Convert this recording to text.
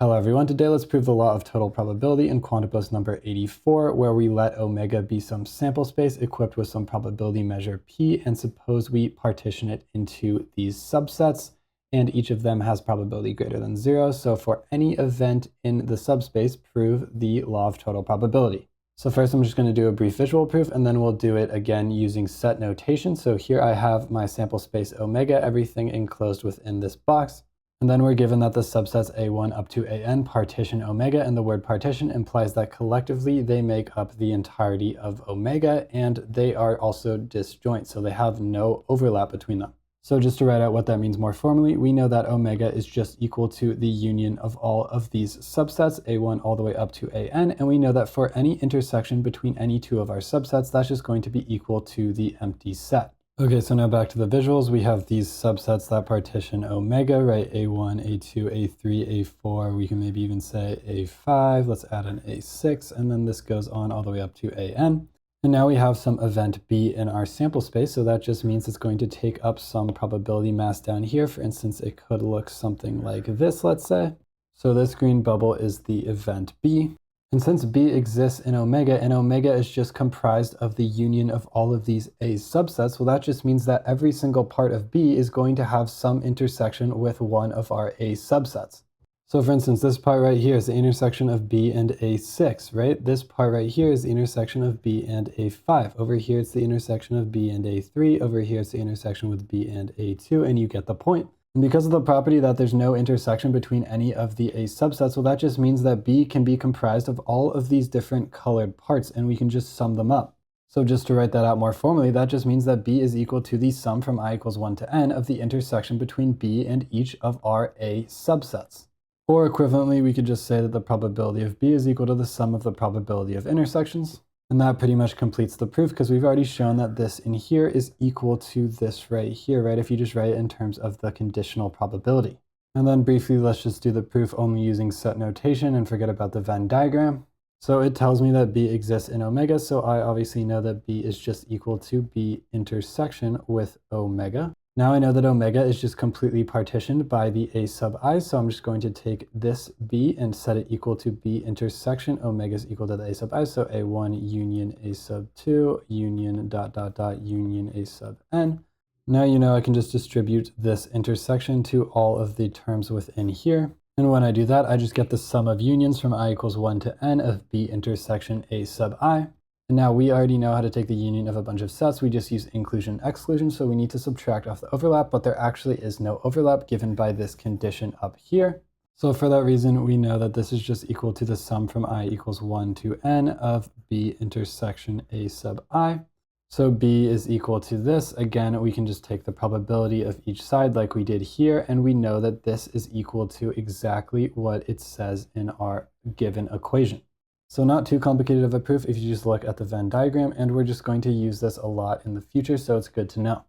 Hello everyone, today let's prove the law of total probability in Quantipos number 84, where we let omega be some sample space equipped with some probability measure p, and suppose we partition it into these subsets, and each of them has probability greater than 0. So for any event in the subspace, prove the law of total probability. So first I'm just going to do a brief visual proof, and then we'll do it again using set notation. So here I have my sample space omega, everything enclosed within this box. And then we're given that the subsets A1 up to AN partition omega, and the word partition implies that collectively they make up the entirety of omega, and they are also disjoint, so they have no overlap between them. So just to write out what that means more formally, we know that omega is just equal to the union of all of these subsets, A1 all the way up to AN, and we know that for any intersection between any two of our subsets, that's just going to be equal to the empty set. Okay, so now back to the visuals. We have these subsets that partition omega, right? A1, A2, A3, A4. We can maybe even say A5. Let's add an A6, and then this goes on all the way up to AN. And now we have some event B in our sample space, so that just means it's going to take up some probability mass down here. For instance, it could look something like this, let's say. So this green bubble is the event B. And since B exists in omega, and omega is just comprised of the union of all of these A subsets, well, that just means that every single part of B is going to have some intersection with one of our A subsets. So for instance, this part right here is the intersection of B and A6, right? This part right here is the intersection of B and A5. Over here, it's the intersection of B and A3. Over here, it's the intersection with B and A2, and you get the point. And because of the property that there's no intersection between any of the A subsets, well, that just means that B can be comprised of all of these different colored parts, and we can just sum them up. So just to write that out more formally, that just means that B is equal to the sum from I equals 1 to n of the intersection between B and each of our A subsets. Or equivalently, we could just say that the probability of B is equal to the sum of the probability of intersections. And that pretty much completes the proof, because we've already shown that this in here is equal to this right here, right? If you just write it in terms of the conditional probability. And then briefly, let's just do the proof only using set notation and forget about the Venn diagram. So it tells me that B exists in omega, so I obviously know that B is just equal to B intersection with omega. Now I know that omega is just completely partitioned by the A sub I, so I'm just going to take this B and set it equal to B intersection omega is equal to the A sub I, so A1 union A sub 2 union ... union A sub n. Now you know I can just distribute this intersection to all of the terms within here. And when I do that, I just get the sum of unions from I equals 1 to n of B intersection A sub I. And now we already know how to take the union of a bunch of sets. We just use inclusion, exclusion, so we need to subtract off the overlap, but there actually is no overlap given by this condition up here. So for that reason, we know that this is just equal to the sum from I equals 1 to n of B intersection A sub I. So B is equal to this. Again, we can just take the probability of each side like we did here, and we know that this is equal to exactly what it says in our given equation. So not too complicated of a proof if you just look at the Venn diagram, and we're just going to use this a lot in the future, so it's good to know.